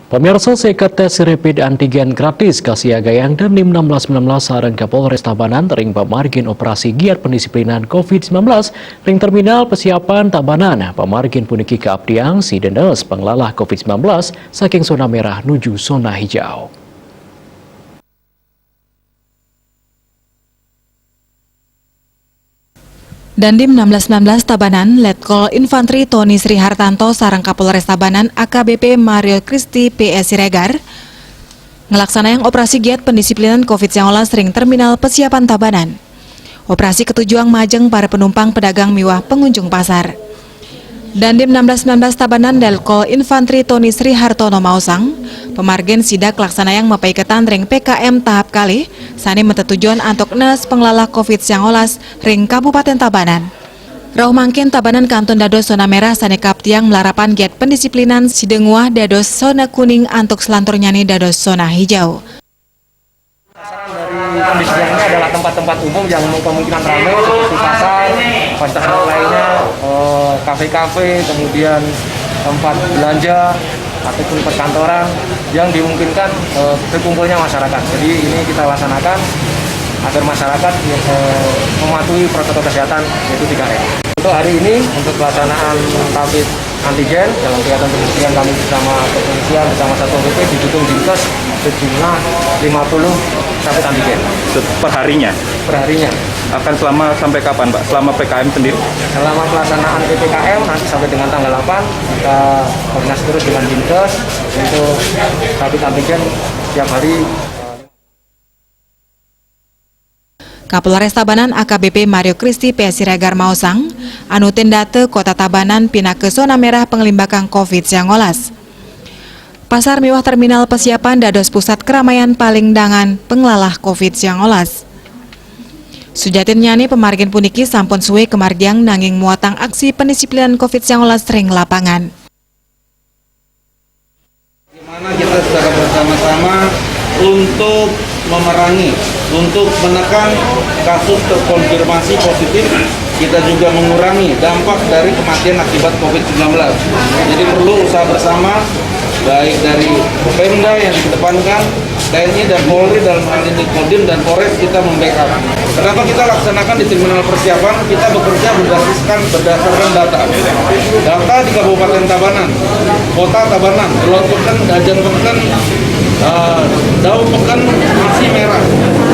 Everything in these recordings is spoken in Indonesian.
Pemirsa seket tes rapid antigen gratis Kasiagayang dan NIM 1619 sareng Kapolres Tabanan tering pamargin operasi giat pendisiplinan COVID-19 ring terminal persiapan Tabanan pamargin puniki keabdiang si dendes penglalah COVID-19 saking zona merah nuju zona hijau. Dandim 1619 Tabanan, Letkol Infantri Tony Sri Hartanto sareng Kapolres Tabanan AKBP Mario Kristi PS Siregar ngelaksanayang operasi giat pendisiplinan COVID-19 ring terminal persiapan Tabanan. Operasi ketujuan majeng para penumpang pedagang miwah pengunjung pasar. Dandim 1619 Tabanan Letkol Infantri Tony Sri Hartono Mausang, pemargen sidak laksanayang mapaiketan ring PKM tahap kali, sani mentetujuan antok nes penglalah COVID-19 ring Kabupaten Tabanan. Rauh mangkin Tabanan Kanton dados zona merah sani kaptiang melarapan giat pendisiplinan sidenguah dados zona kuning antok selantur nyani dados zona hijau. Dari kondisinya adalah tempat-tempat umum yang kemungkinan ramai seperti pasar, fasilitas lainnya, kafe-kafe, kemudian tempat belanja ataupun perkantoran yang dimungkinkan berkumpulnya masyarakat. Jadi ini kita laksanakan agar masyarakat mematuhi protokol kesehatan yaitu 3M. Untuk hari ini untuk pelaksanaan rapid antigen dalam kegiatan pendisiplinan kami bersama kepolisian bersama Satpol PP didukung Dinkes sejumlah 50 rapid antigen. Perharinya? Perharinya. Akan selama sampai kapan, Pak? Selama PKM sendiri? Selama pelaksanaan PPKM nanti sampai dengan tanggal 8 kita koordinasi terus dengan Dinkes untuk rapid antigen setiap hari. Kapolres Tabanan AKBP Mario Kristi PS Siregar Mausang, anutin date kota Tabanan pindah ke zona merah pengelimbakan COVID-19. Pasar miwah terminal persiapan dados pusat keramaian paling dangan penglalah COVID-19. Sujatin nyani pemargin puniki sampun suwe kemargiang nanging muatang aksi pendisiplinan COVID-19 ring lapangan. Gimana kita secara bersama-sama untuk memerangi, untuk menekan kasus terkonfirmasi positif, kita juga mengurangi dampak dari kematian akibat COVID-19. Jadi perlu usaha bersama, baik dari Pemda yang dikedepankan, TNI dan Polri dalam hal ini Kodim dan Polres kita membackup. Kenapa kita laksanakan di terminal persiapan? Kita bekerja berdasarkan data. Data di Kabupaten Tabanan, Kota Tabanan, Kulon Peken, Dajan Peken, Dau Peken masih merah.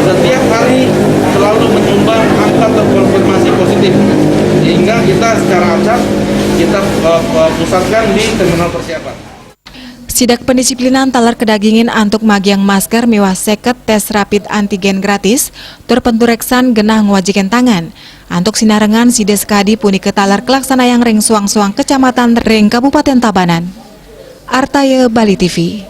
Setiap hari selalu menyumbang angka terkonfirmasi positif. Sehingga kita secara acak kita pusatkan di terminal persiapan. Sidak pendisiplinan talar kedagingin antuk magiang masker miwah seket tes rapid antigen gratis terpentureksan genah ngwajikan tangan antuk sinarengan sides kadi puni ketalar kelaksanayang ring suang-suang kecamatan ring Kabupaten Tabanan. Artaya Bali TV.